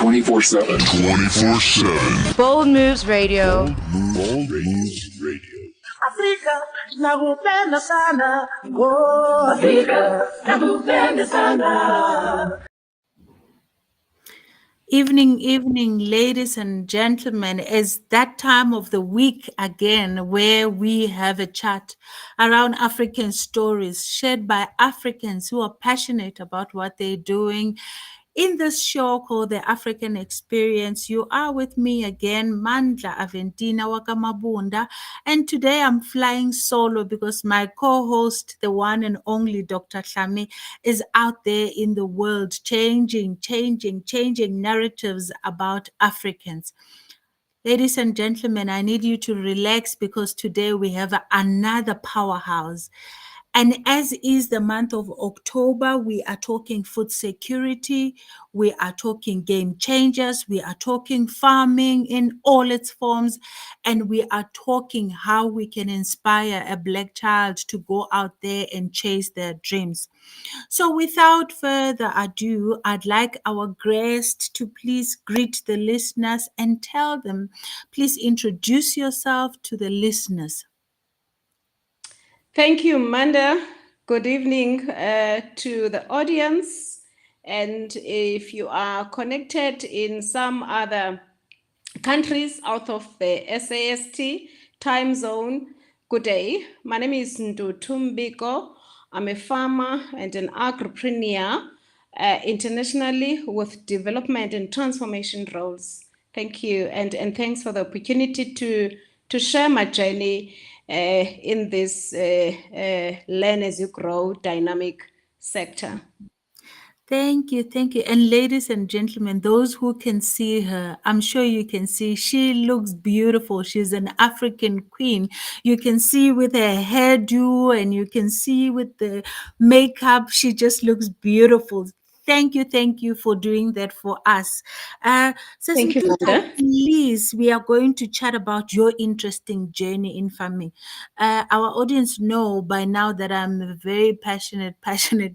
24/7. 24/7. Bold Moves Radio. Bold Moves Radio. Afrika nakupenda sana. Oh, Afrika nakupenda sana. Evening, ladies and gentlemen. It's that time of the week again where we have a chat around African stories shared by Africans who are passionate about what they're doing. In this show called The African Experience, you are with me again, Mandla Aventina waka MABUNDA, and today I'm flying solo because my co-host, the one and only Dr. Hlami, is out there in the world changing narratives about Africans. Ladies and gentlemen, I need you to relax because today we have another powerhouse. And as is the month of October, we are talking food security, we are talking game changers, we are talking farming in all its forms, and we are talking how we can inspire a Black child to go out there and chase their dreams. So without further ado, I'd like our guest to please greet the listeners and tell them, please introduce yourself to the listeners. Thank you, Manda. Good evening to the audience. And if you are connected in some other countries out of the SAST time zone, good day. My name is Ntuthu Mbiko. I'm a farmer and an agripreneur internationally with development and transformation roles. Thank you. And thanks for the opportunity to share my journey in this learn as you grow dynamic sector. Thank you. And ladies and gentlemen, those who can see her, I'm sure you can see she looks beautiful. She's an African queen. You can see with her hairdo and you can see with the makeup, she just looks beautiful. Thank you for doing that for us. Thank you, Manda. Please, we are going to chat about your interesting journey in farming. Our audience know by now that I'm a very passionate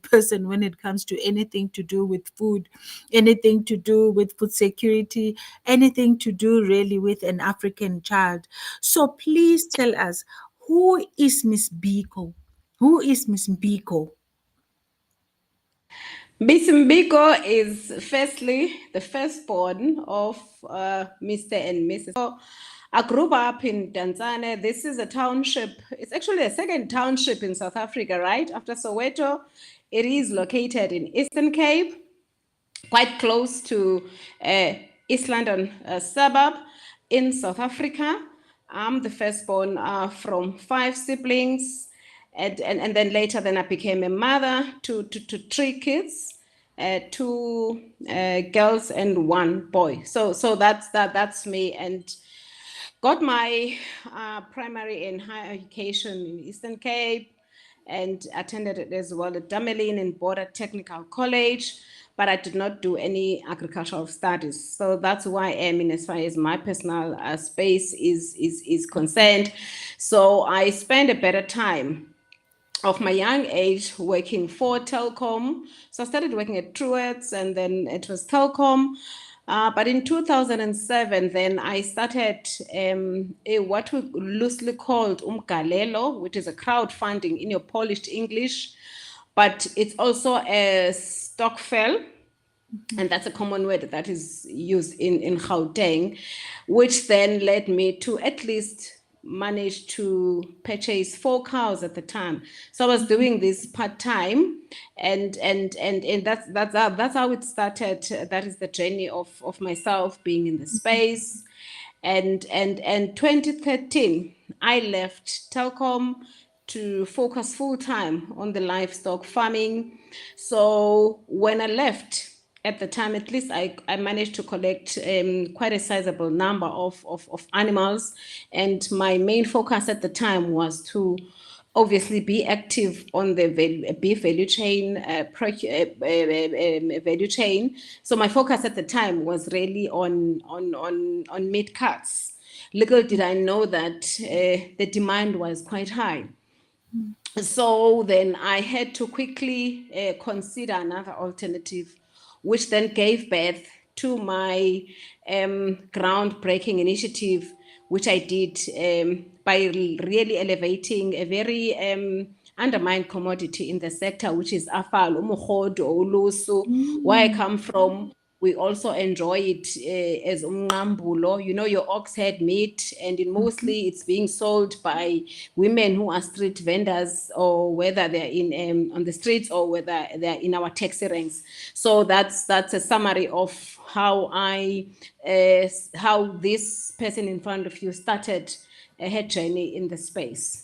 person when it comes to anything to do with food, anything to do with food security, anything to do really with an African child. So please tell us, who is Miss Mbiko? Who is Miss Mbiko? Mbiko is firstly the firstborn of Mr. and Mrs. So I grew up in Tanzania. This is a township. It's actually the second township in South Africa, right? After Soweto. It is located in Eastern Cape, quite close to East London suburb in South Africa. I'm the firstborn from 5 siblings. And then later, I became a mother to 3 kids, 2 girls and 1 boy. So that's me, and got my primary and higher education in Eastern Cape, and attended it as well at Damelin and Border Technical College, but I did not do any agricultural studies. So that's who I am in as far as my personal space is concerned. So I spent a better time of my young age working for Telkom. So I started working at Truett's, and then it was Telkom. But in 2007, then I started what we loosely called umgalelo, which is a crowdfunding in your polished English, but it's also a stokvel, and that's a common word that is used in Gauteng, which then led me to at least managed to purchase 4 cows at the time. So I was doing this part-time, and that's how it started. That is the journey of myself being in the space. And 2013, I left Telkom to focus full-time on the livestock farming. So when I left, at the time, at least I managed to collect quite a sizable number of animals. And my main focus at the time was to obviously be active on the beef value chain, value chain. So my focus at the time was really on meat cuts. Little did I know that the demand was quite high. So then I had to quickly consider another alternative, which then gave birth to my groundbreaking initiative, which I did by really elevating a very undermined commodity in the sector, which is afal, umukhodo, ulusu. Where I come from, we also enjoy it as umnqambulo, your ox head meat, and mostly it's being sold by women who are street vendors, or whether they're in on the streets or whether they're in our taxi ranks. So that's a summary of how how this person in front of you started her journey in the space.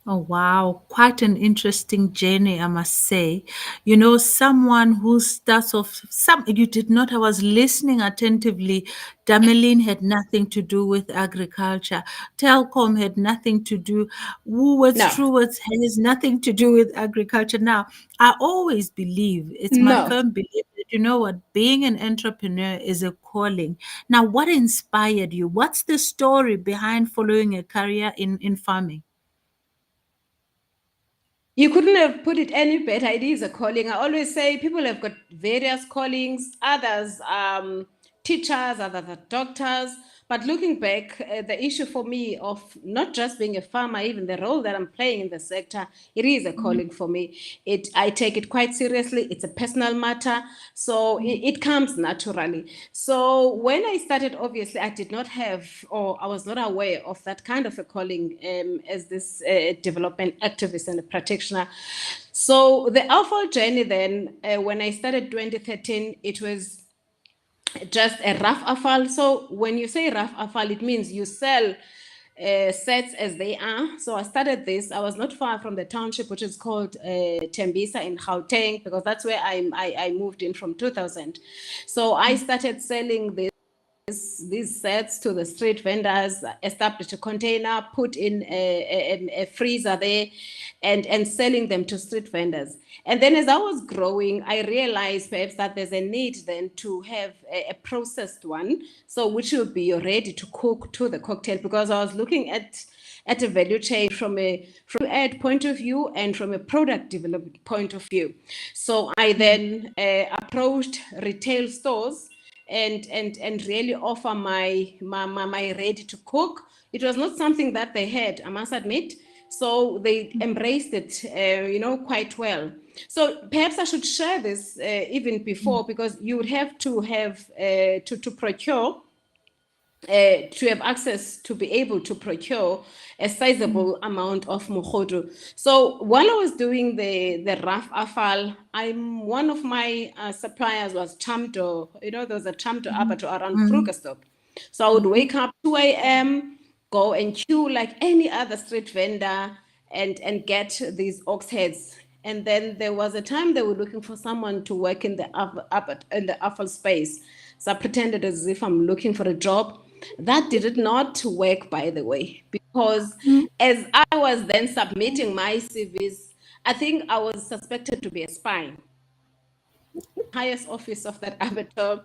Oh, wow. Quite an interesting journey, I must say. Someone who starts off, you did not, I was listening attentively. Damelin had nothing to do with agriculture. Telcom had nothing to do. Woolworths, No, Truworths has nothing to do with agriculture. Now, I always believe, it's my no. firm belief that, being an entrepreneur is a calling. Now, what inspired you? What's the story behind following a career in farming? You couldn't have put it any better. It is a calling. I always say people have got various callings, others teachers, others are doctors. But looking back, the issue for me of not just being a farmer, even the role that I'm playing in the sector, it is a calling for me. I take it quite seriously. It's a personal matter. So it comes naturally. So when I started, obviously, I did not have, or I was not aware of that kind of a calling as this development activist and a practitioner. So the alpha journey then, when I started 2013, it was just a rough afal. So when you say rough afal, it means you sell sets as they are. So I started this. I was not far from the township, which is called Tembisa in Gauteng, because that's where I moved in from 2000. So I started selling these sets to the street vendors, established a container, put in a freezer there, and selling them to street vendors. And then as I was growing, I realized perhaps that there's a need then to have a processed one, so which will be ready to cook to the cocktail, because I was looking at a value chain from ad point of view and from a product development point of view. So I then approached retail stores and really offer my ready to cook. It was not something that they had, I must admit. So they embraced it, quite well. So perhaps I should share this even before, because you would have to have to procure. To have access to be able to procure a sizable amount of mohodu. So while I was doing the rough afal, one of my suppliers was Chamdo. There was a Chamdo abattoir around Krugerstop. So I would wake up 2 a.m., go and queue like any other street vendor and get these ox heads. And then there was a time they were looking for someone to work in the afal space. So I pretended as if I'm looking for a job. That did not work, by the way, because as I was then submitting my CVs, I think I was suspected to be a spy. Highest office of that abattoir.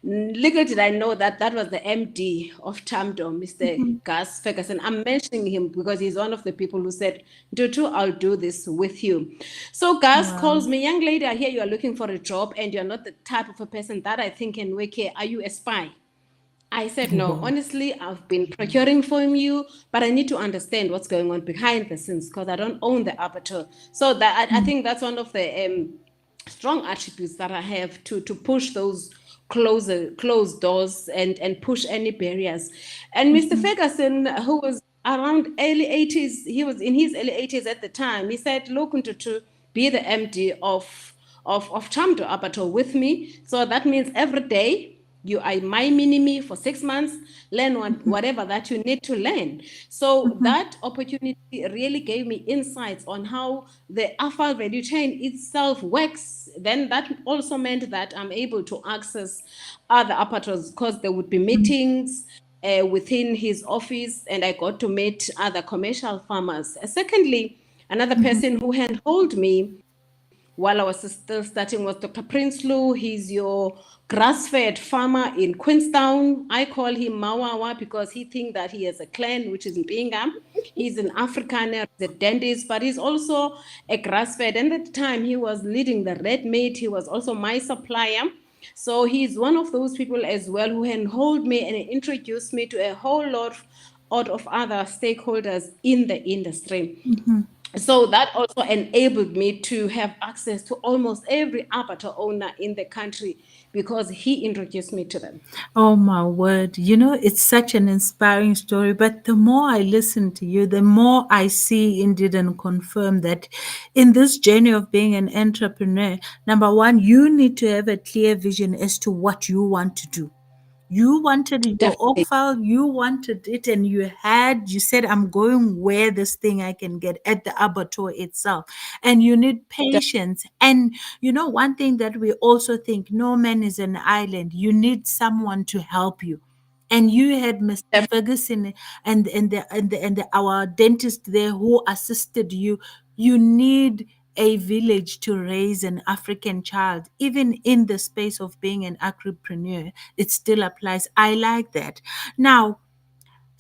Little did I know that was the MD of Chamdo, Mr. Gus Ferguson. I'm mentioning him because he's one of the people who said, Ntuthu, I'll do this with you. So Gus calls me, young lady, I hear you are looking for a job and you're not the type of a person that I think can work here. Are you a spy? I said, no, honestly, I've been procuring from you, but I need to understand what's going on behind the scenes because I don't own the abattoir. So that I think that's one of the strong attributes that I have to push those closed doors and push any barriers. And Mr. Ferguson, who was around early 80s, he was in his early 80s at the time, he said, look, to be the MD of Chamdo Abattoir with me. So that means every day, you are my mini-me for 6 months, learn whatever that you need to learn. So that opportunity really gave me insights on how the AFAL value chain itself works. Then that also meant that I'm able to access other abattoirs because there would be meetings within his office, and I got to meet other commercial farmers. Secondly, another person who handheld me while I was still starting was Dr. Prinsloo. He's your grass-fed farmer in Queenstown. I call him Mawawa because he thinks that he has a clan, which is Mbinga. He's an Afrikaner, he's a dentist, but he's also a grass-fed. And at the time, he was leading the red meat. He was also my supplier. So he's one of those people as well who can hold me and introduce me to a whole lot of other stakeholders in the industry. So that also enabled me to have access to almost every abattoir owner in the country because he introduced me to them. Oh my word. You know, it's such an inspiring story. But the more I listen to you, the more I see indeed and confirm that in this journey of being an entrepreneur, number one, you need to have a clear vision as to what you want to do. You wanted your Definitely. offal, you wanted it, and you said, I'm going where this thing I can get at the abattoir itself. And you need patience. And you know, one thing that we also think, no man is an island. You need someone to help you. And you had Mr. Ferguson our dentist there who assisted you. You need a village to raise an African child, even in the space of being an agripreneur, it still applies. I like that. Now,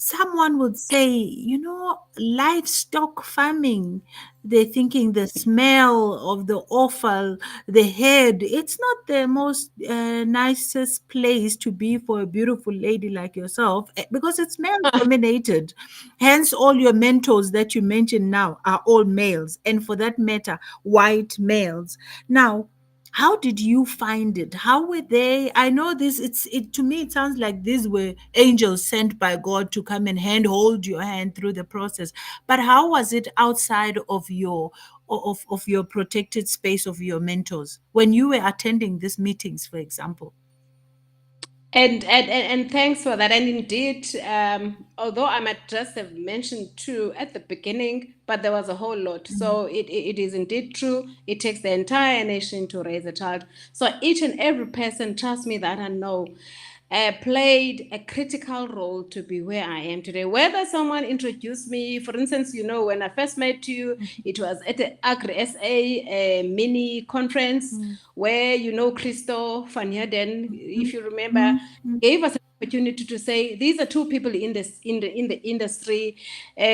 someone would say, you know, livestock farming, they're thinking the smell of the offal, the head, it's not the most nicest place to be for a beautiful lady like yourself because it's male dominated. Hence, all your mentors that you mentioned now are all males, and for that matter, white males. Now, how did you find it? How were they? I know this, it to me it sounds like these were angels sent by God to come and hold your hand through the process. But how was it outside of your protected space of your mentors when you were attending these meetings, for example? And thanks for that. And indeed, although I might just have mentioned two at the beginning, but there was a whole lot. So it is indeed true. It takes the entire nation to raise a child. So each and every person, trust me that I know, played a critical role to be where I am today. Whether someone introduced me, for instance, you know, when I first met you, it was at the Agri-SA mini conference where, you know, Christo van Heerden, if you remember, gave us an opportunity to say, these are two people in the industry,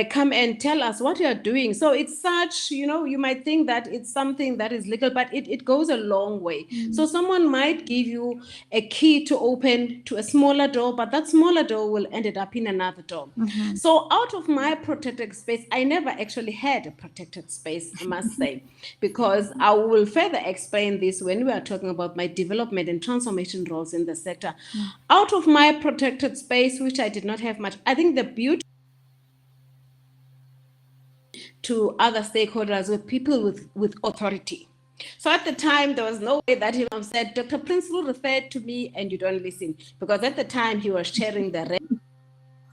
come and tell us what you are doing. So it's such, you know, you might think that it's something that is legal, but it goes a long way. So someone might give you a key to open to a smaller door, but that smaller door will end up in another door. So out of my protected space, I never actually had a protected space, I must say, because I will further explain this when we are talking about my development and transformation roles in the sector. Out of my protected space, which I did not have much, I think the beauty to other stakeholders were people with authority. So at the time, there was no way that he said, Dr. Principal referred to me and you don't listen. Because at the time, he was sharing the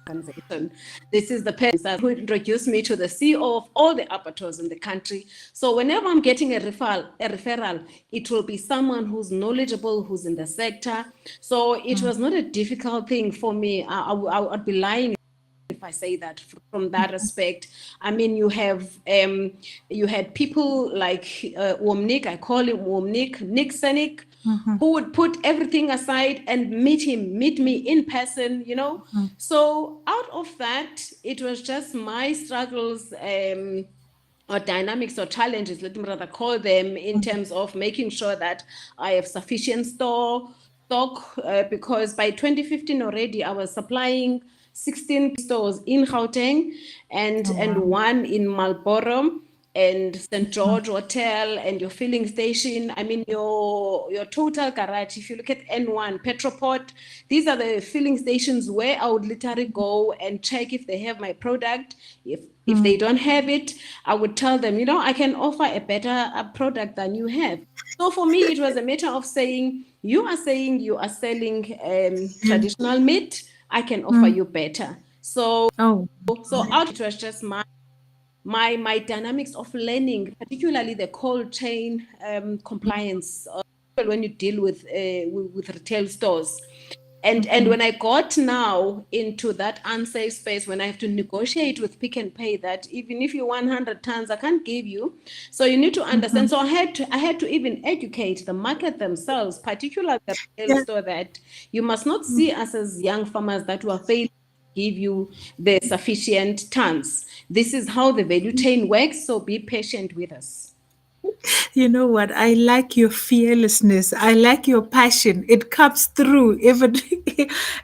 organization. This is the person who introduced me to the CEO of all the abattoirs in the country. So whenever I'm getting a referral, it will be someone who's knowledgeable, who's in the sector. So it was not a difficult thing for me. I would be lying if I say that from that aspect. I mean, you had people like Womnik, I call him Womnik, Nick Senik, who would put everything aside and meet me in person, you know. So out of that, it was just my struggles, or dynamics or challenges, let me rather call them, in terms of making sure that I have sufficient stock, because by 2015 already I was supplying 16 stores in Gauteng and one in Marlborough and St. George Hotel and your filling station. I mean, your total garage, if you look at N1, Petroport, these are the filling stations where I would literally go and check if they have my product. If they don't have it, I would tell them, you know, I can offer a better product than you have. So for me, it was a matter of saying you are selling traditional meat, I can offer you better. So out it was just my dynamics of learning, particularly the cold chain compliance when you deal with retail stores. And when I got now into that unsafe space, when I have to negotiate with Pick and Pay that even if you 100 tons, I can't give you. So you need to understand. So I had to even educate the market themselves, particularly the retail store, that you must not see us as young farmers that were failing to give you the sufficient tons. This is how the value chain works. So be patient with us. You know what? I like your fearlessness. I like your passion. It comes through even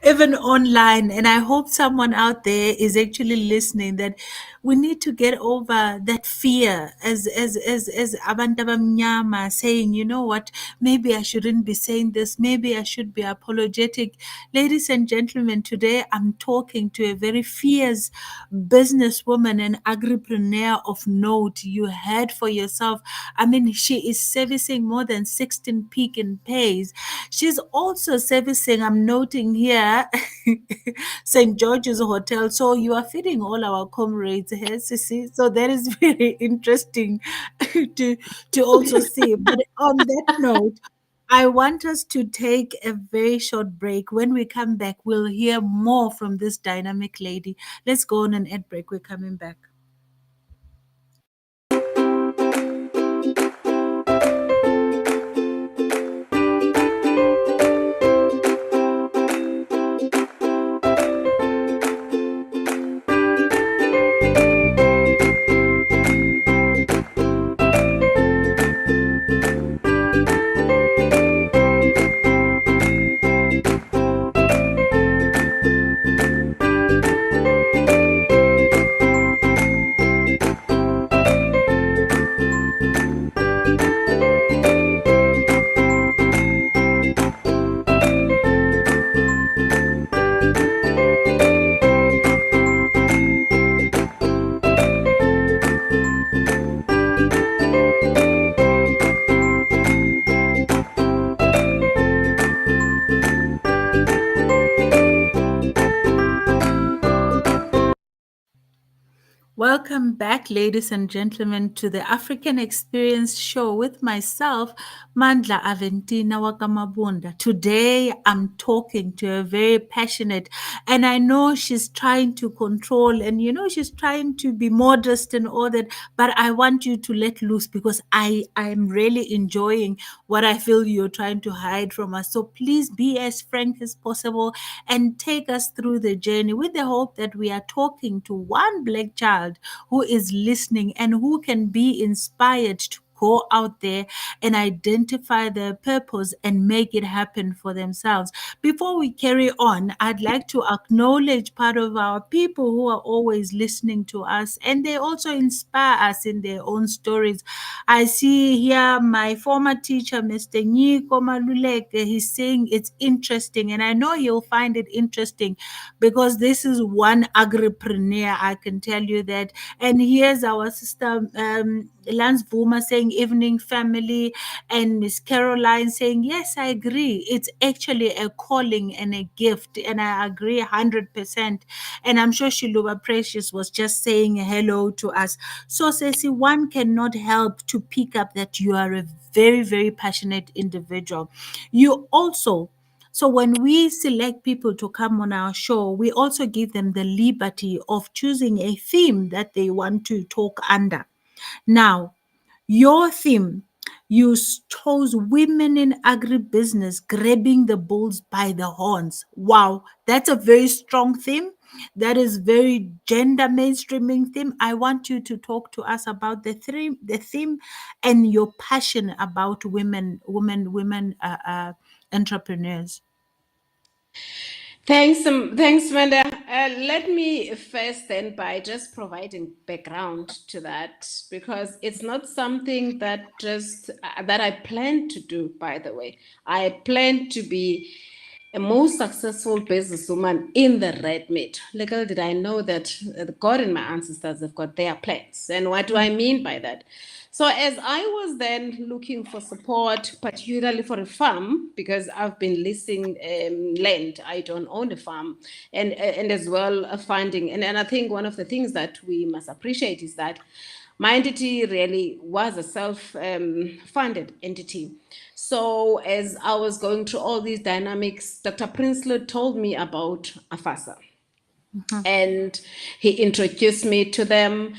even online. And I hope someone out there is actually listening that we need to get over that fear as abantu abamnyama saying, you know what, maybe I shouldn't be saying this, maybe I should be apologetic. Ladies and gentlemen, today I'm talking to a very fierce businesswoman and agripreneur of note. You heard for yourself. I mean, she is servicing more than 16 Pick and Pays. She's also servicing, I'm noting here, St. George's Hotel. So you are feeding all our comrades here, Sissy. So that is very interesting to, to also see. But on that note, I want us to take a very short break. When we come back, we'll hear more from this dynamic lady. Let's go on an ad break. We're coming back. Welcome back, ladies and gentlemen, to the African Experience Show with myself, Mandla Aventina Wakamabunda. Today, I'm talking to a very passionate, and I know she's trying to control, and she's trying to be modest and all that, but I want you to let loose because I'm really enjoying what I feel you're trying to hide from us. So please be as frank as possible and take us through the journey with the hope that we are talking to one black child who is listening and who can be inspired to go out there and identify their purpose and make it happen for themselves. Before we carry on, I'd like to acknowledge part of our people who are always listening to us and they also inspire us in their own stories. I see here my former teacher, Mr. Nyiko Maluleke. He's saying it's interesting, and I know you'll find it interesting because this is one agripreneur, I can tell you that. And here's our sister, Lance Vuma, saying evening family, and Miss Caroline saying, yes, I agree. It's actually a calling and a gift, and I agree 100%. And I'm sure Shiluba Precious was just saying hello to us. So, Ceci, one cannot help to pick up that you are a very, very passionate individual. You also, so when we select people to come on our show, we also give them the liberty of choosing a theme that they want to talk under. Now, your theme, you chose women in agribusiness grabbing the bulls by the horns. Wow, that's a very strong theme. That is very gender mainstreaming theme. I want you to talk to us about the theme, and your passion about women entrepreneurs. Thanks, Manda. Let me first then by just providing background to that because it's not something that just that I plan to do. By the way, I plan to be a most successful businesswoman in the red meat. Little did I know that God and my ancestors have got their plans. And what do I mean by that? So as I was then looking for support, particularly for a farm, because I've been leasing land, I don't own a farm, and as well funding. And I think one of the things that we must appreciate is that my entity really was a self-funded entity. So as I was going through all these dynamics, Dr. Prinsley told me about AFASA. And he introduced me to them.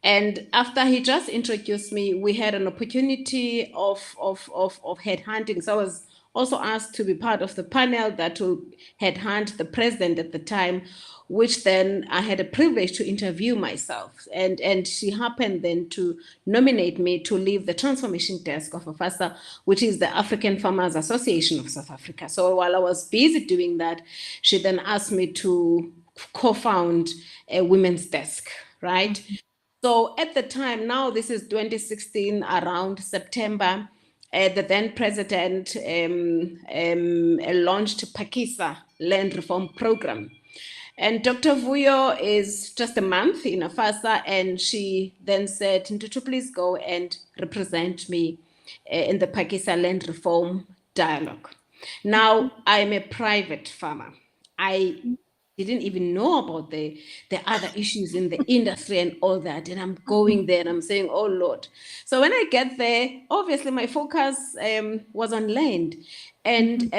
And after he just introduced me, we had an opportunity of headhunting. So I was also asked to be part of the panel that will headhunt the president at the time, which then I had a privilege to interview myself. And she happened then to nominate me to leave the transformation desk of AFASA, which is the African Farmers Association of South Africa. So while I was busy doing that, she then asked me to co-found a women's desk, right? So at the time, now this is 2016, around September, the then president launched Pakisa Land Reform Program. And Dr. Vuyo is just a month in AFASA, and she then said, Ntuthu, please go and represent me in the Pakisa Land Reform Dialogue. Now, I'm a private farmer. I didn't even know about the other issues in the industry and all that. And I'm going there and I'm saying, oh Lord. So when I get there, obviously my focus was on land. And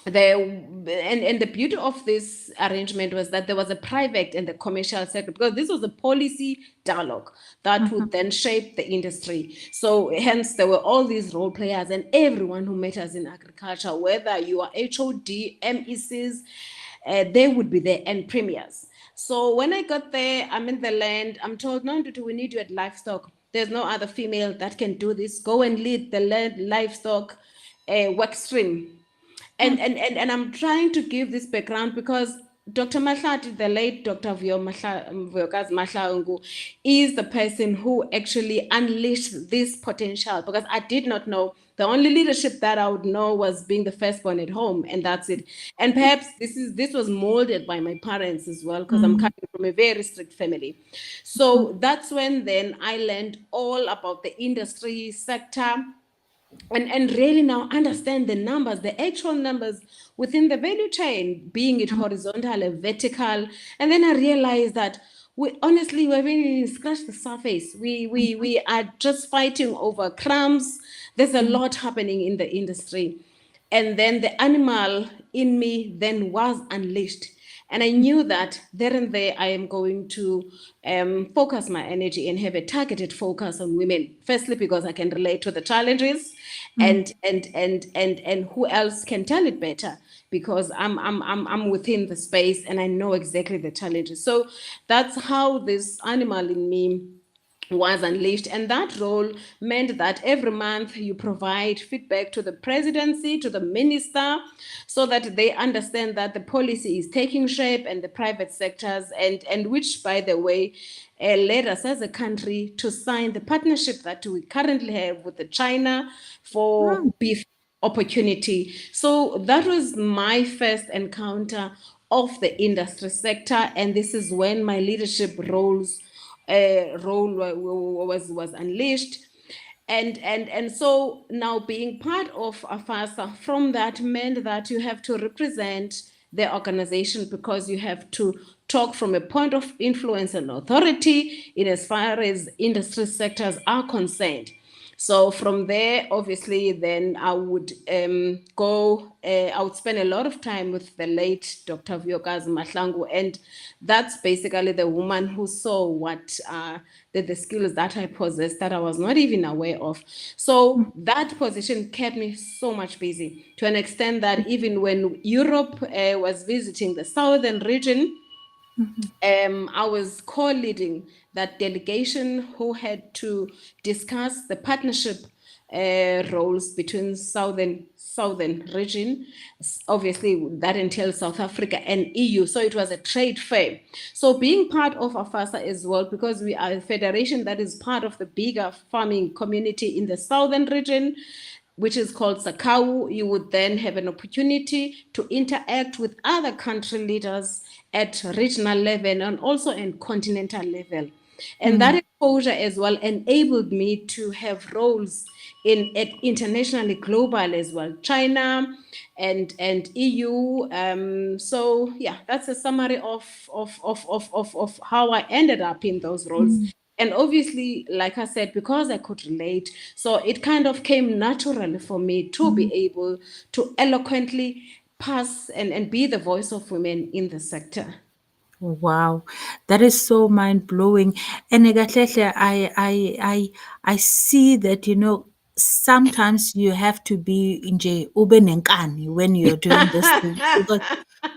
the beauty of this arrangement was that there was a private and the commercial sector, because this was a policy dialogue that would then shape the industry. So hence there were all these role players and everyone who matters in agriculture, whether you are HOD, MECs, they would be there, and premiers. So when I got there, I'm in the land, I'm told, no, we need you at livestock. There's no other female that can do this. Go and lead the livestock work stream. And I'm trying to give this background because Dr. Mahlati, the late Dr. Vuyokazi Mahlangu, is the person who actually unleashed this potential, because I did not know. The only leadership that I would know was being the firstborn at home, and that's it. And perhaps this was molded by my parents as well, because I'm coming from a very strict family. So that's when then I learned all about the industry sector, and really now understand the numbers, the actual numbers within the value chain, being it horizontal or vertical. And then I realized that we haven't even scratched the surface. We are just fighting over crumbs. There's a lot happening in the industry. And then the animal in me then was unleashed. And I knew that there and there I am going to focus my energy and have a targeted focus on women. Firstly, because I can relate to the challenges, and who else can tell it better? Because I'm within the space and I know exactly the challenges. So that's how this animal in me was unleashed. And that role meant that every month you provide feedback to the presidency, to the minister, so that they understand that the policy is taking shape, and the private sectors, and which, by the way, led us as a country to sign the partnership that we currently have with the China for beef opportunity. So that was my first encounter of the industry sector, and this is when my leadership role was unleashed. And so now being part of AFASA from that meant that you have to represent the organization, because you have to talk from a point of influence and authority in as far as industry sectors are concerned. So from there, obviously, then I would I would spend a lot of time with the late Dr. Vuyokazi Mahlangu, and that's basically the woman who saw what the skills that I possessed that I was not even aware of. So that position kept me so much busy, to an extent that even when Europe was visiting the southern region, I was co-leading that delegation who had to discuss the partnership roles between southern region. Obviously, that entails South Africa and EU. So it was a trade fair. So being part of AFASA as well, because we are a federation that is part of the bigger farming community in the southern region, which is called Sakau, you would then have an opportunity to interact with other country leaders at regional level and also in continental level. And that exposure as well enabled me to have roles in internationally, global as well, China and EU. So yeah, that's a summary of how I ended up in those roles. And obviously, like I said, because I could relate, so it kind of came naturally for me to be able to eloquently pass and be the voice of women in the sector. Wow, that is so mind blowing. And Egatlesle, I see that sometimes you have to be nje ube nenkani when you're doing this thing, because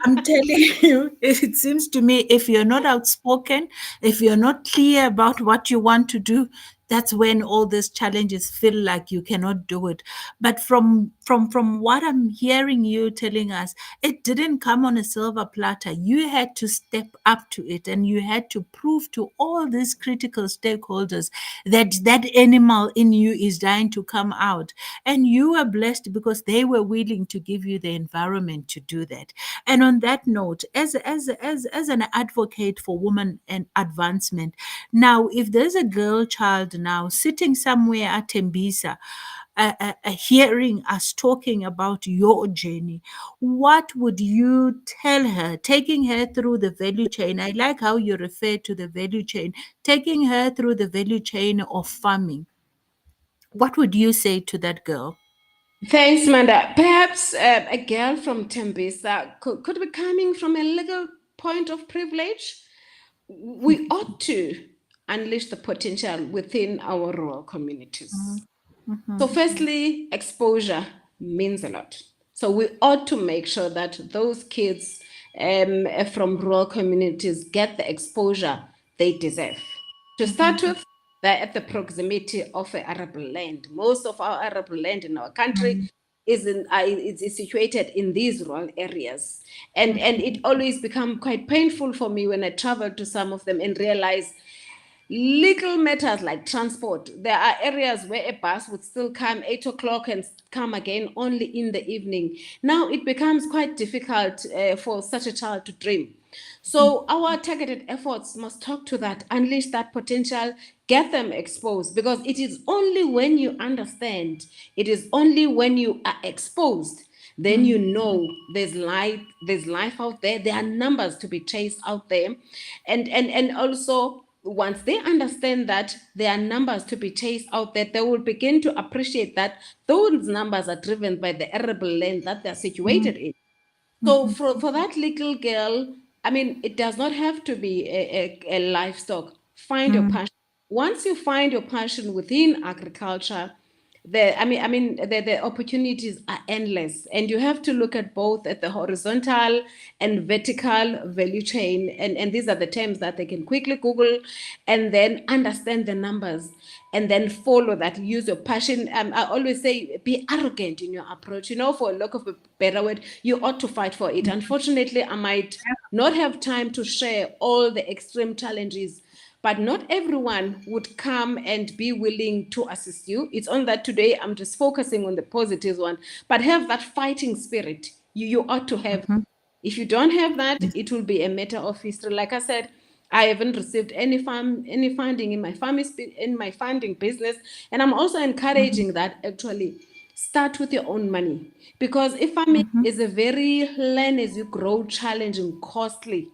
I'm telling you, it seems to me if you're not outspoken, if you're not clear about what you want to do, that's when all these challenges feel like you cannot do it. But from what I'm hearing you telling us, it didn't come on a silver platter. You had to step up to it, and you had to prove to all these critical stakeholders that that animal in you is dying to come out. And you were blessed because they were willing to give you the environment to do that. And on that note, as an advocate for women and advancement, now if there's a girl child now sitting somewhere at Tembisa, hearing us talking about your journey, what would you tell her, taking her through the value chain? I like how you refer to the value chain, taking her through the value chain of farming. What would you say to that girl? Thanks, Manda. Perhaps a girl from Tembisa could be coming from a little point of privilege. We ought to unleash the potential within our rural communities. So, firstly, exposure means a lot. So, we ought to make sure that those kids from rural communities get the exposure they deserve. To start with, they're at the proximity of an arable land. Most of our arable land in our country is situated in these rural areas. And it always become quite painful for me when I travel to some of them and realize little matters like transport. There are areas where a bus would still come 8 o'clock and come again only in the evening. Now it becomes quite difficult for such a child to dream. So our targeted efforts must talk to that, unleash that potential, get them exposed, because it is only when you understand, it is only when you are exposed, then you know there's life out there, there are numbers to be chased out there. And also, once they understand that there are numbers to be chased out there, they will begin to appreciate that those numbers are driven by the arable land that they're situated in. So for that little girl, I mean, it does not have to be a livestock. Find your passion. Once you find your passion within agriculture, the opportunities are endless, and you have to look at both at the horizontal and vertical value chain, and these are the terms that they can quickly Google, and then understand the numbers, and then follow that. Use your passion. I always say, be arrogant in your approach. For a lack of a better word, you ought to fight for it. Unfortunately, I might not have time to share all the extreme challenges, but not everyone would come and be willing to assist you. It's on that today. I'm just focusing on the positives one, but have that fighting spirit. You ought to have. If you don't have that, it will be a matter of history. Like I said, I haven't received any funding in my funding business, and I'm also encouraging that actually start with your own money, because if farming is a very learn as you grow, challenging, costly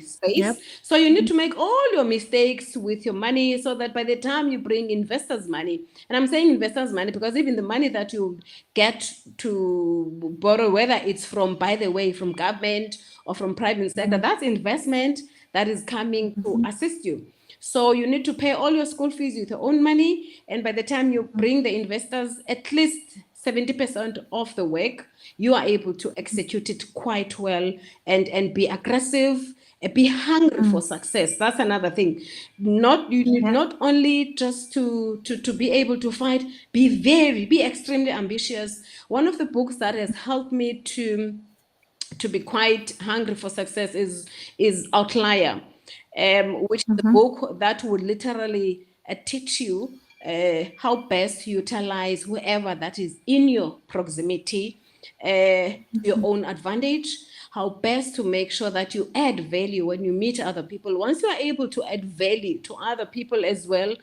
space. Yep. So you need to make all your mistakes with your money so that by the time you bring investors' money, and I'm saying investors' money because even the money that you get to borrow, whether it's from, by the way, from government or from private sector, that's investment that is coming to assist you. So you need to pay all your school fees with your own money, and by the time you bring the investors, at least 70% of the work, you are able to execute it quite well and be aggressive, be hungry for success. That's another thing. You need not only just to be able to fight, be extremely ambitious. One of the books that has helped me to be quite hungry for success is Outlier, which is a book that would literally teach you how best to utilize whoever that is in your proximity to your own advantage, how best to make sure that you add value when you meet other people. Once you are able to add value to other people as well,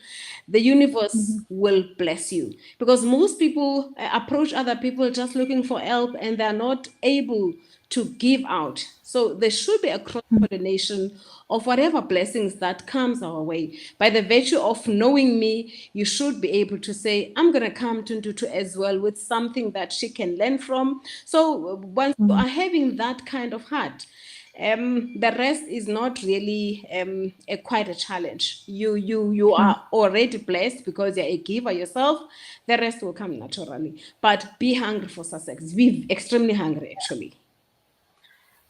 the universe will bless you, because most people approach other people just looking for help, and they're not able to give out. So there should be a cross pollination of whatever blessings that comes our way. By the virtue of knowing me, you should be able to say, I'm going to come to Ntuthu as well with something that she can learn from. So once you are having that kind of heart, The rest is not really quite a challenge. You are already blessed because you're a giver yourself. The rest will come naturally. But be hungry for success. Be extremely hungry, actually.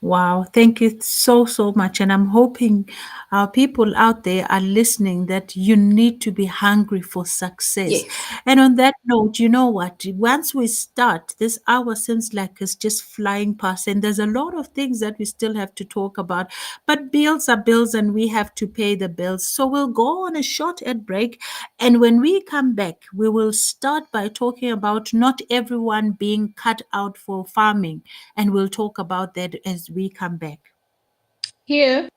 Wow, thank you so, so much. And I'm hoping our people out there are listening that you need to be hungry for success. Yes. And on that note, you know what? Once we start, this hour seems like it's just flying past, and there's a lot of things that we still have to talk about. But bills are bills, and we have to pay the bills. So we'll go on a short ad break. And when we come back, we will start by talking about not everyone being cut out for farming. And we'll talk about that as we come back. Here.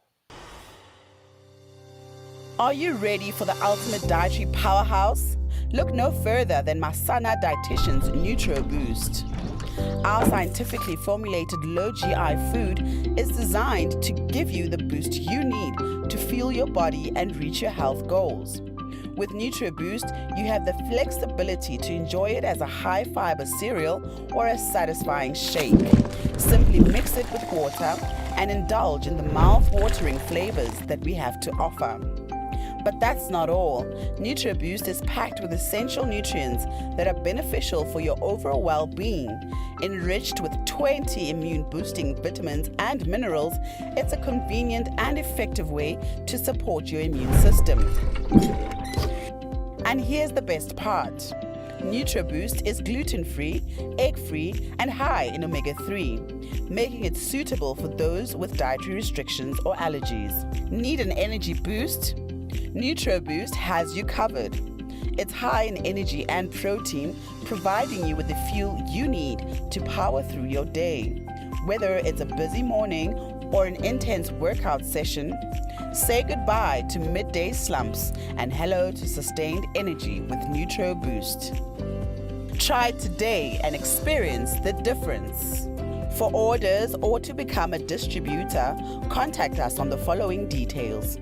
Are you ready for the ultimate dietary powerhouse? Look no further than Masana Dietitian's Nutro Boost. Our scientifically formulated low GI food is designed to give you the boost you need to fuel your body and reach your health goals. With NutriBoost, you have the flexibility to enjoy it as a high-fiber cereal or a satisfying shake. Simply mix it with water and indulge in the mouth-watering flavors that we have to offer. But that's not all. NutriBoost is packed with essential nutrients that are beneficial for your overall well-being. Enriched with 20 immune-boosting vitamins and minerals, it's a convenient and effective way to support your immune system. And here's the best part. NutriBoost is gluten-free, egg-free, and high in omega-3, making it suitable for those with dietary restrictions or allergies. Need an energy boost? NutriBoost has you covered. It's high in energy and protein, providing you with the fuel you need to power through your day. Whether it's a busy morning or an intense workout session, say goodbye to midday slumps and hello to sustained energy with NutriBoost. Try it today and experience the difference. For orders or to become a distributor, contact us on the following details.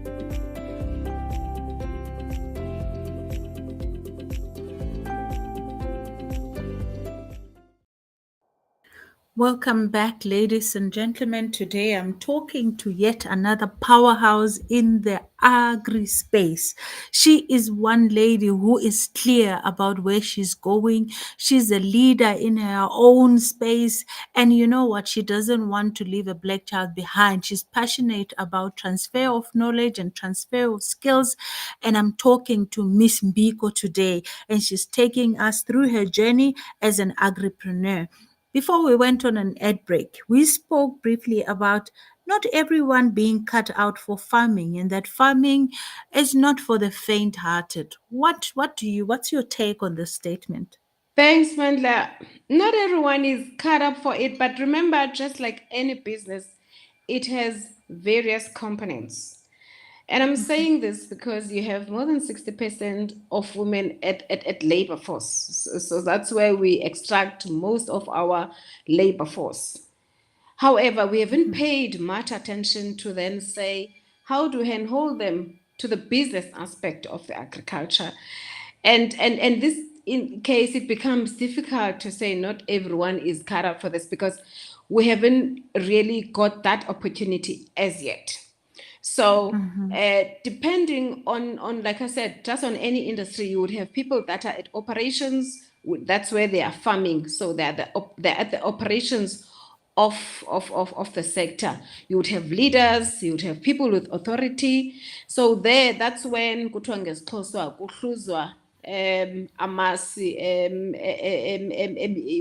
Welcome back, ladies and gentlemen. Today I'm talking to yet another powerhouse in the agri space. She is one lady who is clear about where she's going. She's a leader in her own space. And you know what? She doesn't want to leave a black child behind. She's passionate about transfer of knowledge and transfer of skills. And I'm talking to Miss Mbiko today, and she's taking us through her journey as an agripreneur. Before we went on an ad break, we spoke briefly about not everyone being cut out for farming, and that farming is not for the faint-hearted. What's your take on this statement? Thanks, Mandla. Not everyone is cut up for it, but remember, just like any business, it has various components. And I'm saying this because you have more than 60% of women at labor force. So that's where we extract most of our labor force. However, we haven't paid much attention to then say, how do we handhold them to the business aspect of the agriculture? And this in case it becomes difficult to say not everyone is cut out for this because we haven't really got that opportunity as yet. So depending on, like I said, just on any industry, you would have people that are at operations. That's where they are farming. So they're at the operations of the sector. You would have leaders, you would have people with authority. So that's when kuthiwa ngesiXhosa kuhluzwa amasi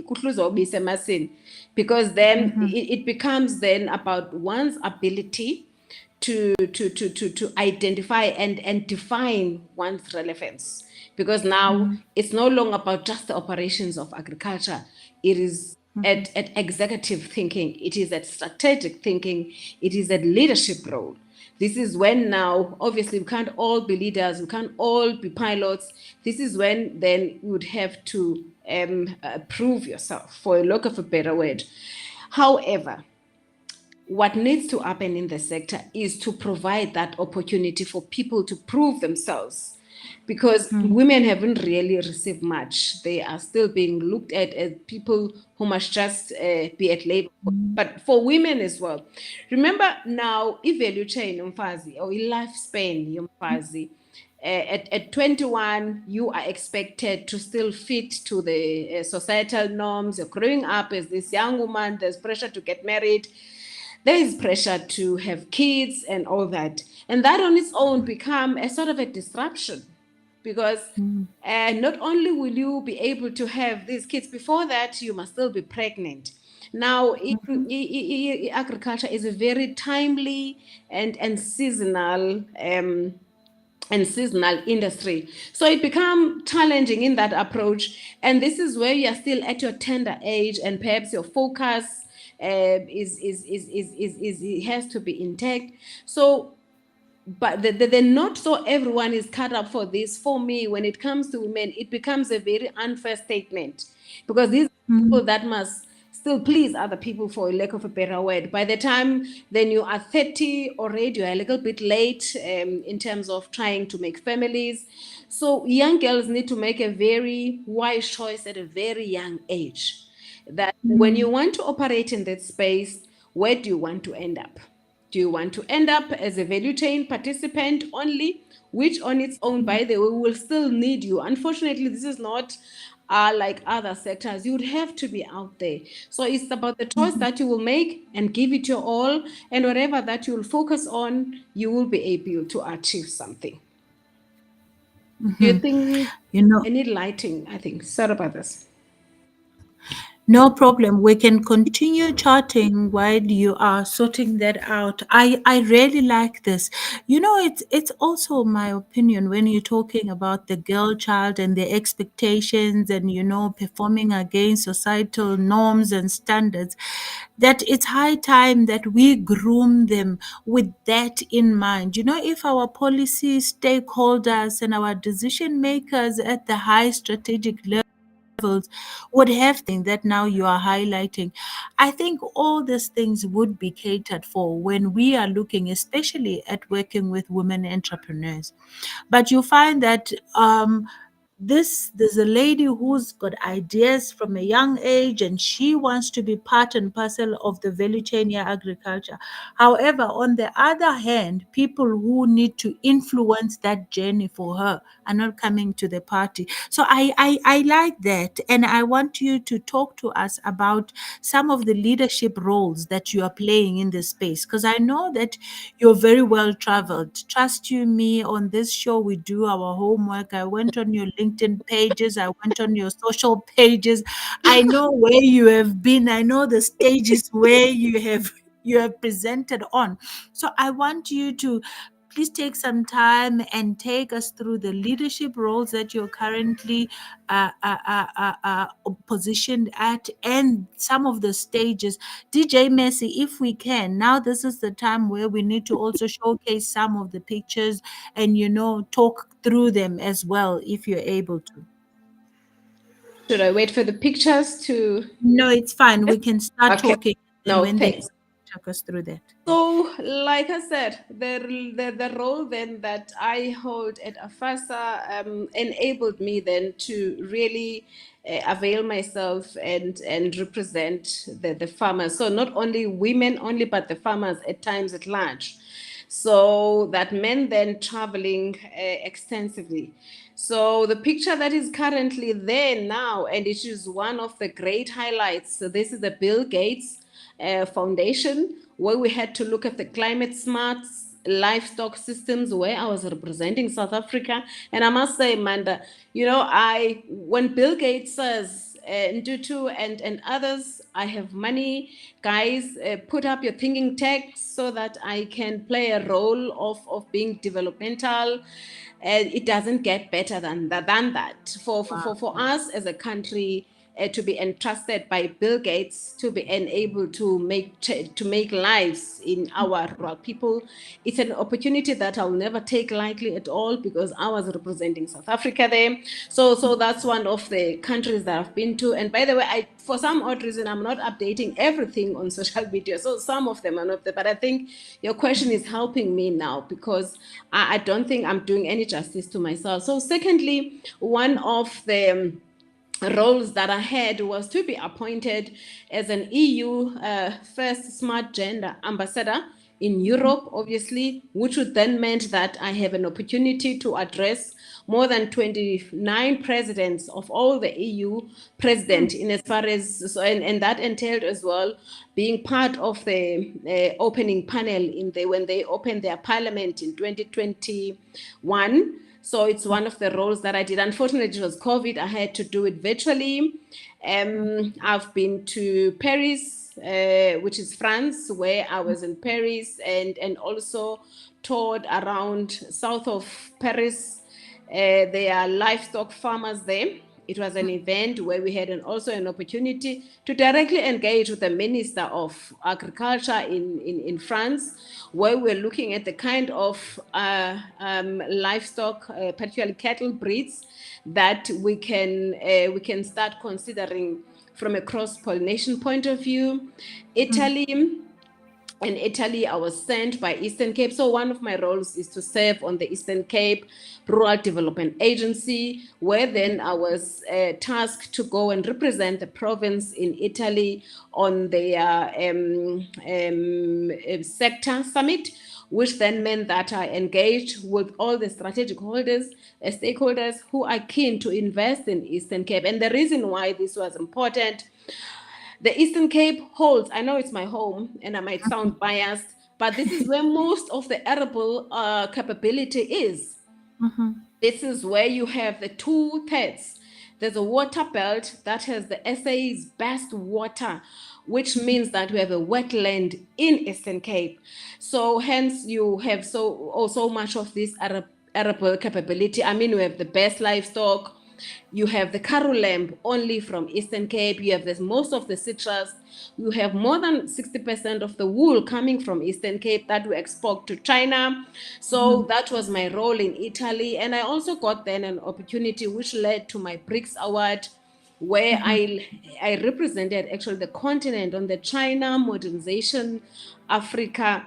kuhluzwa ubisi emasini, because then it becomes then about one's ability to identify and define one's relevance, because now it's no longer about just the operations of agriculture. It is at executive thinking, it is at strategic thinking, it is at leadership role. This is when now, obviously, we can't all be leaders, we can't all be pilots. This is when then you would have to prove yourself, for a lack of a better word. However, what needs to happen in the sector is to provide that opportunity for people to prove themselves. because women haven't really received much. They are still being looked at as people who must just be at labor. But for women as well, remember now, i-value chain yomfazi or i-lifespan yomfazi, at 21, you are expected to still fit to the societal norms. You're growing up as this young woman, there's pressure to get married, there is pressure to have kids and all that. And that on its own become a sort of a disruption, because not only will you be able to have these kids, before that you must still be pregnant. Now, agriculture is a very timely and seasonal industry. So it becomes challenging in that approach. And this is where you are still at your tender age, and perhaps your focus has to be intact. So, but the not so everyone is cut up for this. For me, when it comes to women, it becomes a very unfair statement, because these are people that must still please other people, for lack of a better word. By the time then you are 30 already, you're a little bit late in terms of trying to make families. So young girls need to make a very wise choice at a very young age, that when you want to operate in that space, where do you want to end up? Do you want to end up as a value chain participant only, which on its own, by the way, will still need you? Unfortunately, this is not like other sectors. You would have to be out there. So it's about the choice that you will make and give it your all. And whatever that you will focus on, you will be able to achieve something. Do you think I need lighting? I think. Sorry about this. No problem. We can continue chatting while you are sorting that out. I really like this. It's also my opinion when you're talking about the girl child and the expectations and performing against societal norms and standards, that it's high time that we groom them with that in mind. If our policy stakeholders and our decision makers at the high strategic levels would have things that now you are highlighting, I think all these things would be catered for when we are looking, especially at working with women entrepreneurs. But you find that there's a lady who's got ideas from a young age, and she wants to be part and parcel of the value chain in agriculture. However, on the other hand, people who need to influence that journey for her are not coming to the party. So I like that, and I want you to talk to us about some of the leadership roles that you are playing in this space, because I know that you're very well traveled. Trust you me, on this show we do our homework. I went on your LinkedIn pages, I went on your social pages. I know where you have been. I know the stages where you have presented on. So I want you to please take some time and take us through the leadership roles that you're currently positioned at, and some of the stages. DJ Messi, if we can, now this is the time where we need to also showcase some of the pictures and talk through them as well, if you're able to. Should I wait for the pictures to? No, it's fine. We can start Okay. talking. No, when thanks. they talk us through that. So, like I said, the role then that I hold at AFASA enabled me then to really avail myself and represent the farmers. So not only women only, but the farmers at times at large. So that meant then traveling extensively. So the picture that is currently there now, and it is one of the great highlights. So this is the Bill Gates Foundation, where we had to look at the climate smart livestock systems, where I was representing South Africa. And I must say, Amanda, when Bill Gates says, Ntuthu and others, I have money, guys, put up your thinking tech so that I can play a role of being developmental. It doesn't get better than that. For us as a country, to be entrusted by Bill Gates to be enabled to make lives in our rural people. It's an opportunity that I'll never take lightly at all, because I was representing South Africa there. So that's one of the countries that I've been to. And by the way, for some odd reason, I'm not updating everything on social media. So some of them are not there. But I think your question is helping me now, because I don't think I'm doing any justice to myself. So secondly, one of the roles that I had was to be appointed as an EU first smart gender ambassador in Europe, obviously, which would then meant that I have an opportunity to address more than 29 presidents of all the EU president, in as far as, so, and that entailed as well being part of the opening panel when they opened their parliament in 2021. So it's one of the roles that I did. Unfortunately, it was COVID. I had to do it virtually. I've been to Paris, which is France, where I was in Paris, and also toured around south of Paris. There are livestock farmers there. It was an event where we had also an opportunity to directly engage with the Minister of Agriculture in France, where we're looking at the kind of livestock, particularly cattle breeds, that we can start considering from a cross-pollination point of view. In Italy, I was sent by Eastern Cape. So one of my roles is to serve on the Eastern Cape Rural Development Agency, where then I was tasked to go and represent the province in Italy on their sector summit, which then meant that I engaged with all the strategic stakeholders who are keen to invest in Eastern Cape. And the reason why this was important, the Eastern Cape holds, I know it's my home and I might sound biased, but this is where most of the arable capability is. This is where you have the 2/3. There's a water belt that has the SA's best water, which means that we have a wetland in Eastern Cape. So hence you have so much of this arable capability. I mean, we have the best livestock. You have the Karoo lamb only from Eastern Cape. You have most of the citrus. You have more than 60% of the wool coming from Eastern Cape that we export to China. So that was my role in Italy. And I also got then an opportunity which led to my BRICS Award, where I represented actually the continent on the China Modernization Africa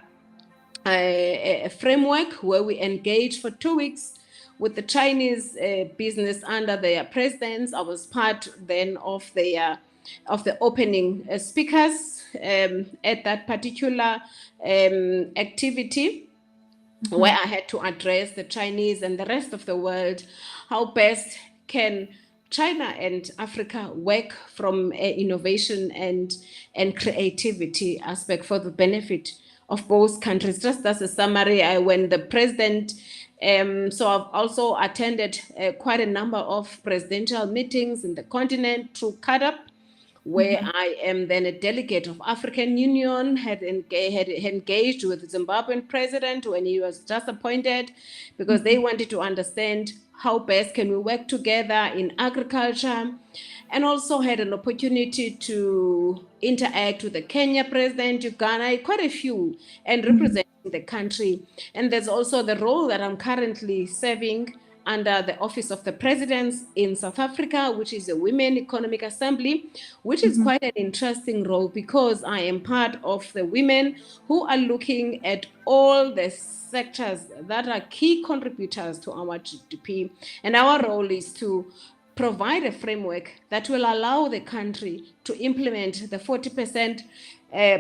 framework, where we engaged for 2 weeks with the Chinese business under their presidents. I was part then of the opening speakers at that particular activity, where I had to address the Chinese and the rest of the world, how best can China and Africa work from innovation and creativity aspect for the benefit of both countries. Just as a summary, when the president, so I've also attended quite a number of presidential meetings in the continent through CADAP, where I am then a delegate of African Union, had engaged with the Zimbabwean president when he was just appointed, because they wanted to understand how best can we work together in agriculture, and also had an opportunity to interact with the Kenya president, Uganda, quite a few, and representing the country. And there's also the role that I'm currently serving under the Office of the Presidents in South Africa, which is a Women Economic Assembly, which is quite an interesting role, because I am part of the women who are looking at all the sectors that are key contributors to our GDP. And our role is to provide a framework that will allow the country to implement the 40%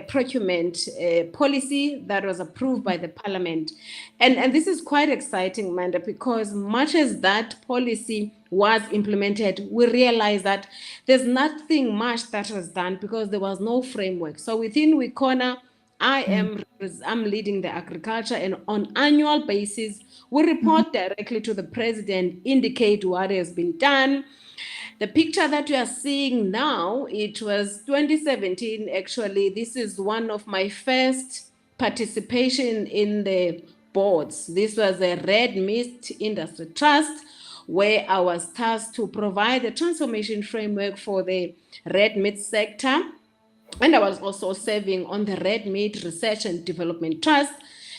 procurement policy that was approved by the parliament. And this is quite exciting, Manda, because much as that policy was implemented, we realized that there's nothing much that was done because there was no framework. So within Wikona, I'm leading the agriculture, and on annual basis, we report directly to the president, indicate what has been done. The picture that we are seeing now, it was 2017, actually. This is one of my first participation in the boards. This was a Red Mist Industry Trust, where I was tasked to provide the transformation framework for the red meat sector. And I was also serving on the Red Meat Research and Development Trust,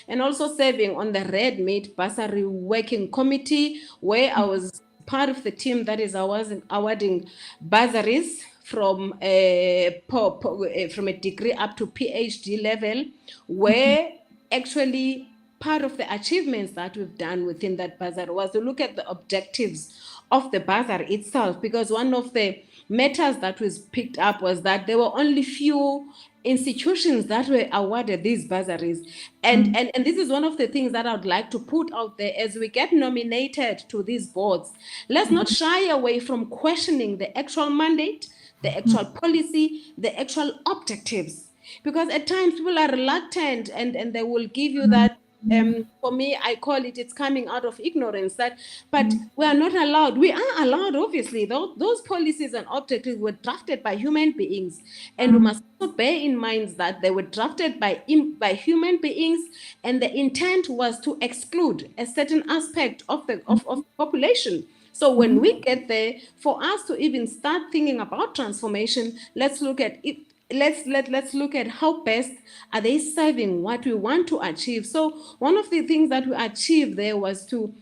and also serving on the Red Meat Bursary Working Committee, where I was part of the team that is awarding bursaries from from a degree up to PhD level, where actually part of the achievements that we've done within that bursary was to look at the objectives of the bursary itself, because one of the matters that was picked up was that there were only few institutions that were awarded these bursaries. And this is one of the things that I would like to put out there as we get nominated to these boards. Let's not shy away from questioning the actual mandate, the actual policy, the actual objectives. Because at times people are reluctant and they will give you that. For me, I call it's coming out of ignorance that, but we are not allowed. We are allowed, obviously. Those policies and objectives were drafted by human beings, and we must also bear in mind that they were drafted by human beings, and the intent was to exclude a certain aspect of the population. So when we get there, for us to even start thinking about transformation, let's look at it. Let's look at how best are they serving what we want to achieve. So one of the things that we achieved there was to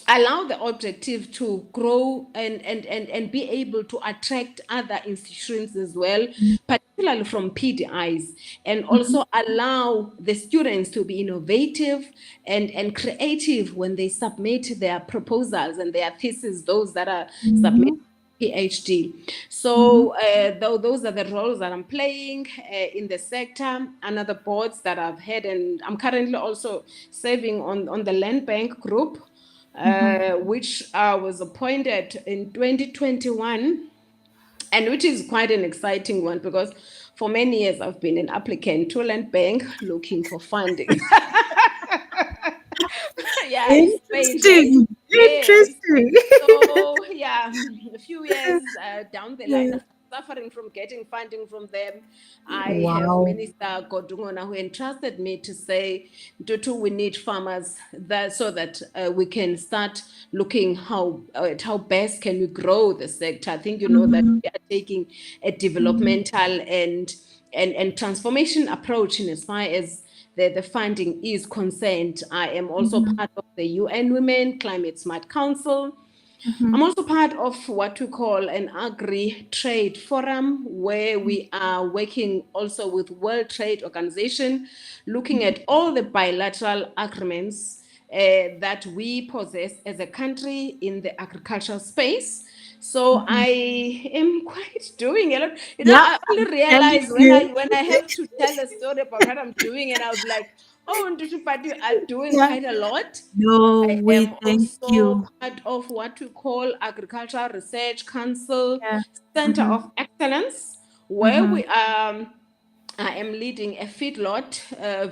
allow the objective to grow and be able to attract other institutions as well, particularly from PDIs, and also allow the students to be innovative and creative when they submit their proposals and their theses, those that are submitted PhD. So those are the roles that I'm playing in the sector, and other boards that I've had, and I'm currently also serving on the Land Bank Group, which I was appointed in 2021, and which is quite an exciting one because for many years I've been an applicant to Land Bank looking for funding. Yeah, interesting. Interesting. So yeah, a few years down the line, suffering from getting funding from them, I have Minister Godungona who entrusted me to say, Ntuthu, we need farmers so that we can start looking at how best can we grow the sector. I think you know that we are taking a developmental and transformation approach in as far as the funding is concerned. I am also part of the UN Women Climate Smart Council. I'm also part of what we call an Agri-Trade Forum, where we are working also with World Trade Organization, looking at all the bilateral agreements that we possess as a country in the agricultural space. So I am quite doing a lot. You know, I only realize when I have to tell a story about what I'm doing, and I was like, oh, Ntuthu, but you are doing quite a lot. No, I we am thank also you. part of what we call Agricultural Research Council Center of Excellence, where I am leading a feedlot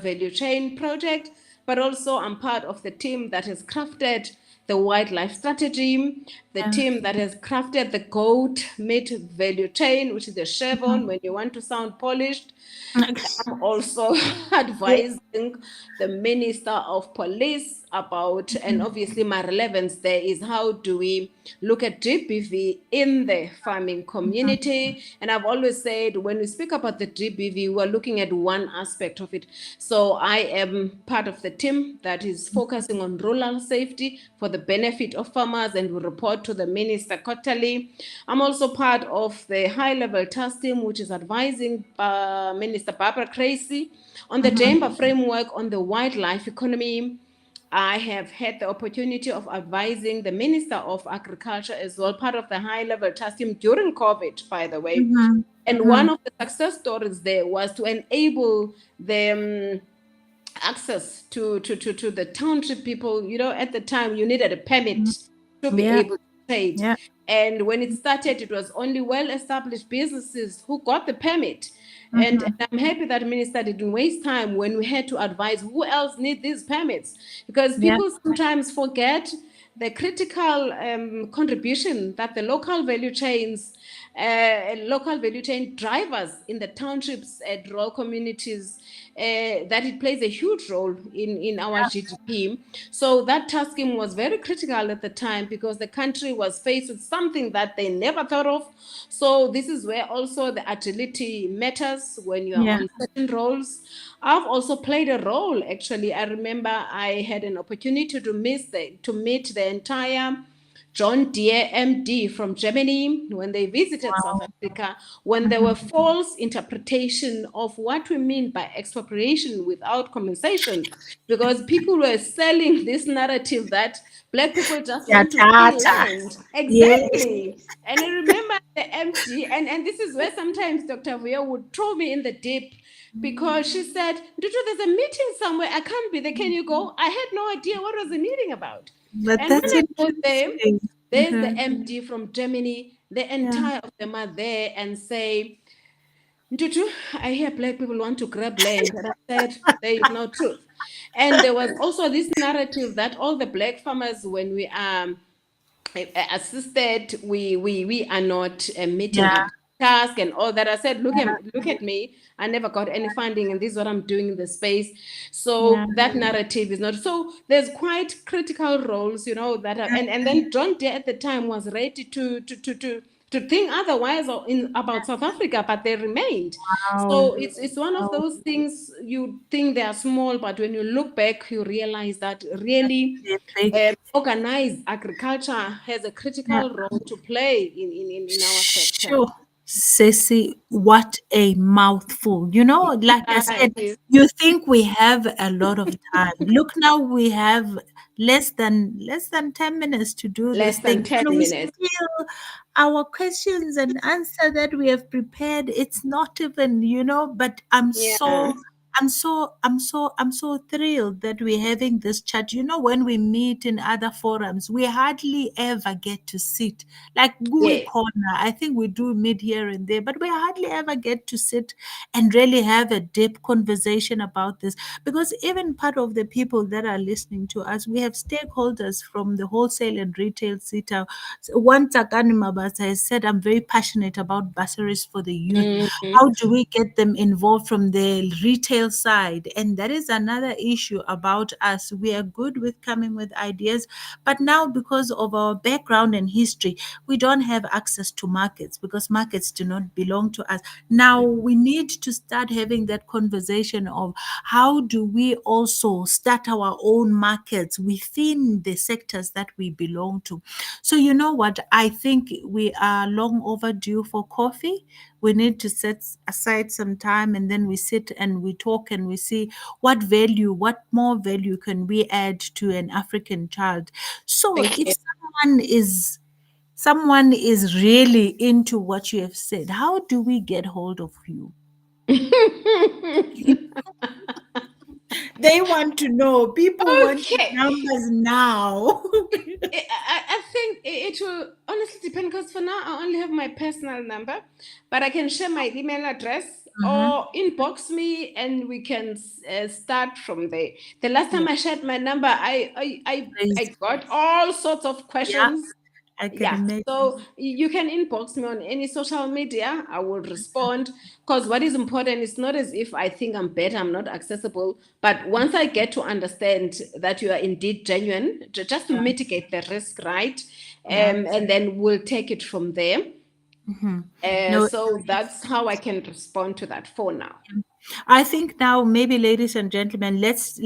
value chain project, but also I'm part of the team that has crafted the wildlife strategy, the team that has crafted the goat meat value chain, which is the Chevron when you want to sound polished. I'm also advising the Minister of Police about, and obviously my relevance there is how do we look at GBV in the farming community. And I've always said when we speak about the GBV, we're looking at one aspect of it. So I am part of the team that is focusing on rural safety for the benefit of farmers, and we report to the Minister quarterly. I'm also part of the high-level task team, which is advising Minister Barbara Crazy on the Chamber framework on the wildlife economy. I have had the opportunity of advising the Minister of Agriculture as well, part of the high-level task team during COVID, by the way. And one of the success stories there was to enable the access to the township people. You know, at the time, you needed a permit to be able to trade. And when it started, it was only well-established businesses who got the permit. And I'm happy that Minister didn't waste time when we had to advise who else need these permits, because people sometimes forget the critical contribution that the local value chain drivers in the townships and rural communities, that it plays a huge role in our GDP. So that tasking was very critical at the time because the country was faced with something that they never thought of. So this is where also the agility matters when you are Yeah. on certain roles. I've also played a role, actually. I remember I had an opportunity to meet the entire John Deere MD from Germany when they visited South Africa, when there were false interpretation of what we mean by expropriation without compensation, because people were selling this narrative that Black people just Yeah, want to steal Tata. land. Yes. Exactly. And I remember the MD, and this is where sometimes Dr. Vuyo would throw me in the deep because she said, Ntuthu, there's a meeting somewhere. I can't be there. Can you go? I had no idea what was the meeting about. But And when that's I go there, interesting. there's the MD from Germany. The Yeah. entire of them are there and say, Ntuthu, I hear Black people want to grab land. And I said, there is no truth. And there was also this narrative that all the Black farmers, when we are assisted, we are not meeting Yeah. up task and all that. I said, look at me. I never got any funding, and this is what I'm doing in the space. Yeah. So that narrative is not. So there's quite critical roles, that are, and then John Deere at the time was ready to think otherwise about South Africa, but they remained. Wow. So it's one of those things you think they are small, but when you look back, you realize that really They're big. organized agriculture has a Yeah. critical role to play in our sector. Sure. Ceci, what a mouthful. Like I said, It is you think we have a lot of time. Look now, we have less than 10 minutes to do this less than thing. 10 And we minutes. still our questions and answer that we have prepared, it's not even, but Yeah. I'm so thrilled that we're having this chat. When we meet in other forums, we hardly ever get to sit like Gui Yes. Corner. I think we do meet here and there, but we hardly ever get to sit and really have a deep conversation about this. Because even part of the people that are listening to us, we have stakeholders from the wholesale and retail sector. So one Takani Mabasa has said, I'm very passionate about bursaries for the youth. Mhm. How do we get them involved from the retail side? And that is another issue about us. We are good with coming with ideas, but now because of our background and history, we don't have access to markets because markets do not belong to us. Now we need to start having that conversation of how do we also start our own markets within the sectors that we belong to. So you know what? I think we are long overdue for coffee. We need to set aside some time and then we sit and we talk and we see what more value can we add to an African child. So Thank if you. someone is really into what you have said, how do we get hold of you? They want to know. People want the Okay. numbers now. I think it will honestly depend because for now I only have my personal number, but I can share my email address Mhm. or inbox me and we can start from there. The last Yeah, time I shared my number, I please. got all sorts of Yeah, questions. I can Yeah, imagine. so you can inbox me on any social media. I will respond because what is important is not as if I think I'm better, I'm not accessible. But once I get to understand that you are indeed genuine, just to mitigate the risk, right? Yeah. And then we'll take it from there. Mhm. No, So that's how I can respond to that for now. I think now maybe, ladies and gentlemen, let's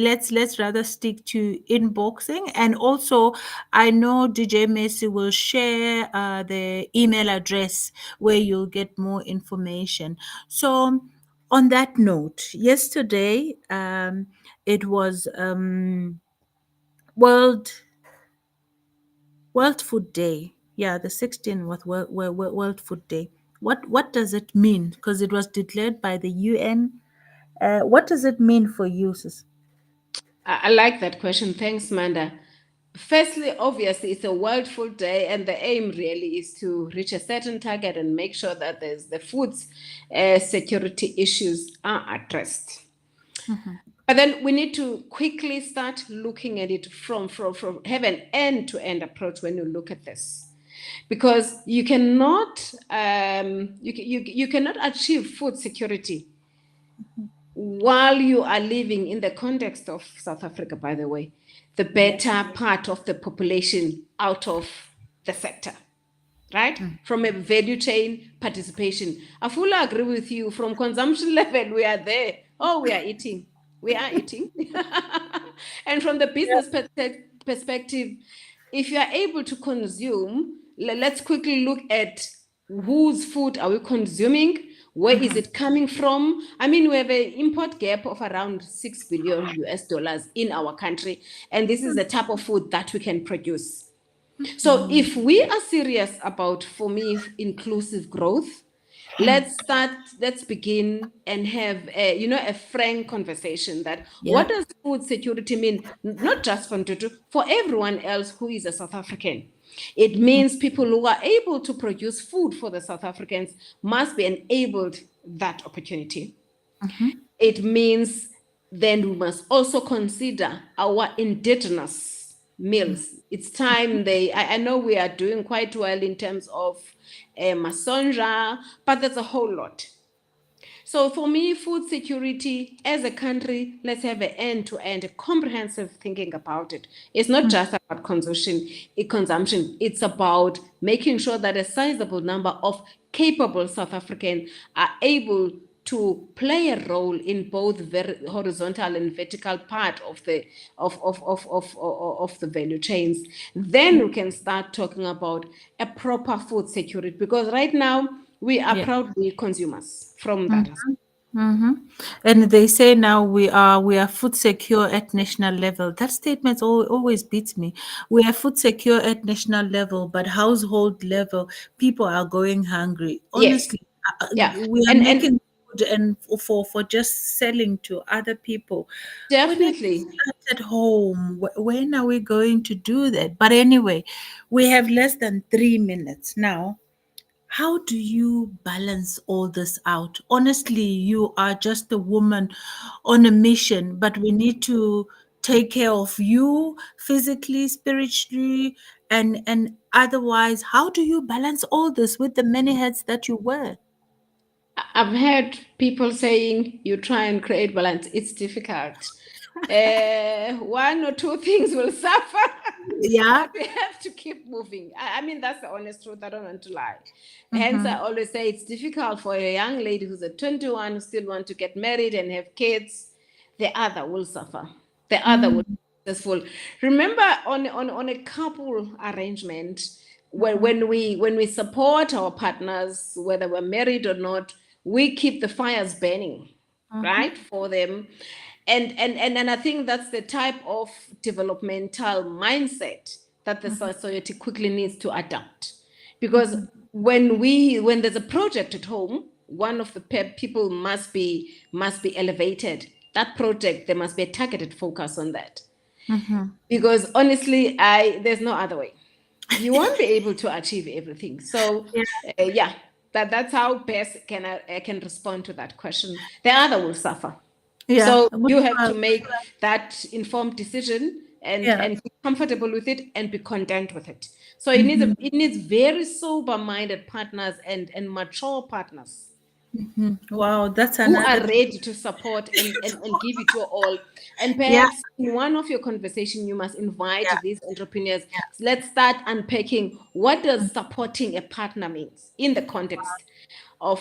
rather stick to inboxing. And also I know DJ Messi will share the email address where you'll get more information. So on that note, yesterday it was World Food Day. Yeah, the 16th was World Food Day. What does it mean? Because it was declared by the UN. What does it mean for you, sis? I like that question. Thanks, Manda. Firstly, obviously, it's a World Food Day, and the aim really is to reach a certain target and make sure that the food security issues are addressed. Mhm. But then we need to quickly start looking at it from have an end-to-end approach when you look at this, because you cannot you cannot achieve food security while you are living in the context of South Africa, by the way, the better part of the population out of the sector, right? From a value chain participation. I fully agree with you. From consumption level, we are there. Oh, we are eating. We are eating. And from the business perspective, if you are able to consume, let's quickly look at whose food are we consuming? Where is it coming from? I mean, we have an import gap of around 6 billion US dollars in our country, and this is the type of food that we can produce. So if we are serious about, for me, inclusive growth, let's begin and have a frank conversation that what does food security mean, not just for Ntuthu, for everyone else who is a South African. It means people who are able to produce food for the South Africans must be enabled that opportunity. It means then we must also consider our indigenous meals. It's time I know we are doing quite well in terms of masonja, but there's a whole lot. So for me, food security as a country, let's have an end-to-end, comprehensive thinking about it. It's not just about consumption. It's about making sure that a sizable number of capable South Africans are able to play a role in both horizontal and vertical part of the value chains. Then we can start talking about a proper food security, because right now we are proudly consumers from that aspect. And they say now we are food secure at national level. That statement always beats me. We are food secure at national level, but household level, people are going hungry. Yes. Honestly, Yeah. we are And making food and for just selling to other people. We need to definitely. start at home. When are we going to do that? But anyway, we have less than 3 minutes now. How do you balance all this out? Honestly, you are just a woman on a mission, but we need to take care of you physically, spiritually, and otherwise. How do you balance all this with the many hats that you wear? I've heard people saying you try and create balance. It's difficult. One or two things will suffer, Yeah. but we have to keep moving. I mean, that's the honest truth. I don't want to lie. Hence, I always say it's difficult for a young lady who's at 21 who still want to get married and have kids. The other will suffer. The other will be successful. Remember, on a couple arrangement, when we support our partners, whether we're married or not, we keep the fires burning, right, for them. And I think that's the type of developmental mindset that the society quickly needs to adapt. Because when there's a project at home, one of the people must be elevated. That project, there must be a targeted focus on that. Because honestly, there's no other way. You won't be able to achieve everything. So that's how best I can respond to that question. The other will suffer. Yeah. So you have to make that informed decision and be comfortable with it and be content with it. So it needs very sober-minded partners and mature partners Wow, that's who are another. ready to support and give it your all. And perhaps in one of your conversations, you must invite these entrepreneurs. Let's start unpacking what does supporting a partner means in the context of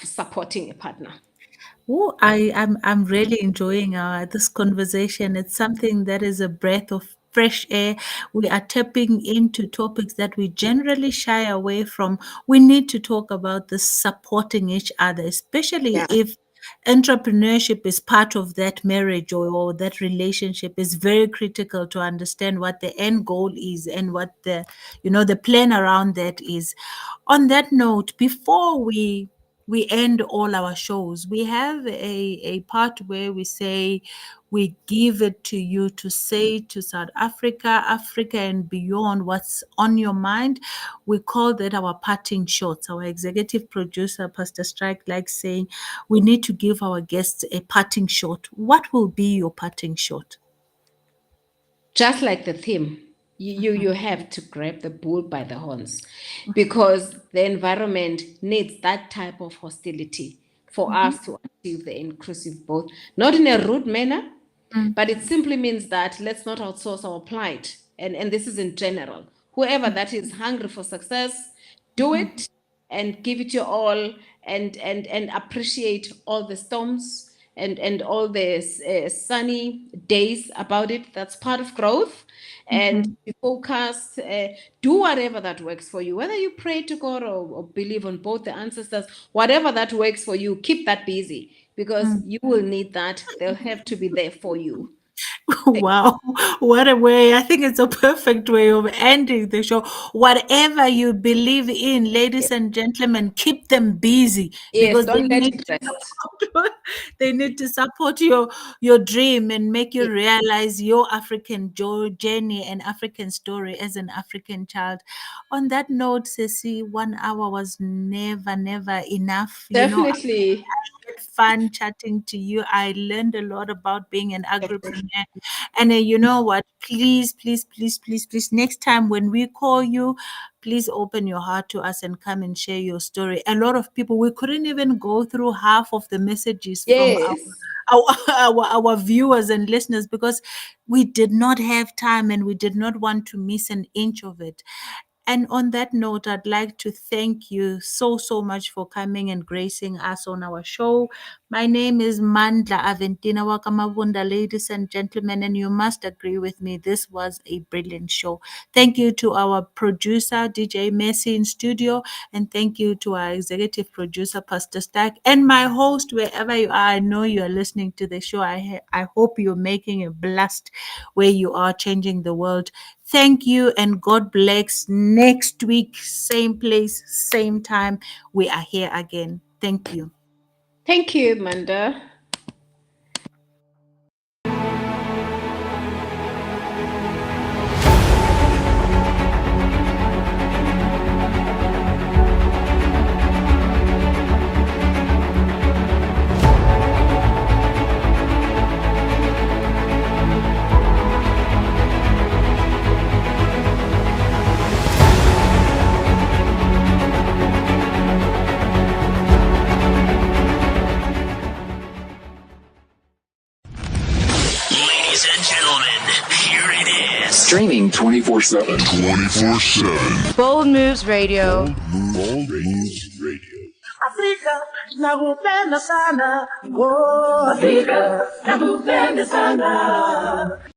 supporting a partner. Oh, I'm really enjoying this conversation. It's something that is a breath of fresh air. We are tapping into topics that we generally shy away from. We need to talk about this supporting each other, especially Yeah. if entrepreneurship is part of that marriage or that relationship. Is very critical to understand what the end goal is and what the plan around that is. On that note, before we end all our shows, we have a part where we say We give it to you to say to South Africa, Africa and beyond what's on your mind. We call that our parting shots. Our executive producer, Pastor Strike, likes saying we need to give our guests a parting shot. What will be your parting shot? Just like the theme, you have to grab the bull by the horns, because the environment needs that type of hostility for us to achieve the inclusive vote, not in a rude manner, but it simply means that let's not outsource our plight. And this is in general. Whoever that is hungry for success, do it and give it your all, and appreciate all the storms and all the sunny days about it. That's part of growth. And be focused, do whatever that works for you, whether you pray to God or believe on both the ancestors, whatever that works for you, keep that busy, because you will need that. They'll have to be there for you. Wow, what a way. I think it's a perfect way of ending the show. Whatever you believe in, ladies and gentlemen, keep them busy, Yes, because they don't let need it to rest. support, they need to support your dream and make you realize your African journey and African story as an African child. On that note, Ceci, 1 hour was never enough. Definitely. Had fun chatting to you. I learned a lot about being an agripreneur. And you know what? Please, next time when we call you, please open your heart to us and come and share your story. A lot of people, we couldn't even go through half of the messages from Yes. our viewers and listeners, because we did not have time and we did not want to miss an inch of it. And on that note, I'd like to thank you so much for coming and gracing us on our show. My name is Mandla Aventina Wakamabunda, ladies and gentlemen, and you must agree with me, this was a brilliant show. Thank you to our producer, DJ Messi in studio, and thank you to our executive producer, Pastor Stack, and my host, wherever you are. I know you are listening to the show. I hope you're making a blast where you are, changing the world. Thank you and God bless. Next week, same place, same time, we are here again. Thank you. Thank you, Manda. Ladies and gentlemen, here it is. Streaming 24/7. 24/7. Bold Moves Radio. Bold Moves Radio. Afrika nakupenda sana, oh Afrika nakupenda sana.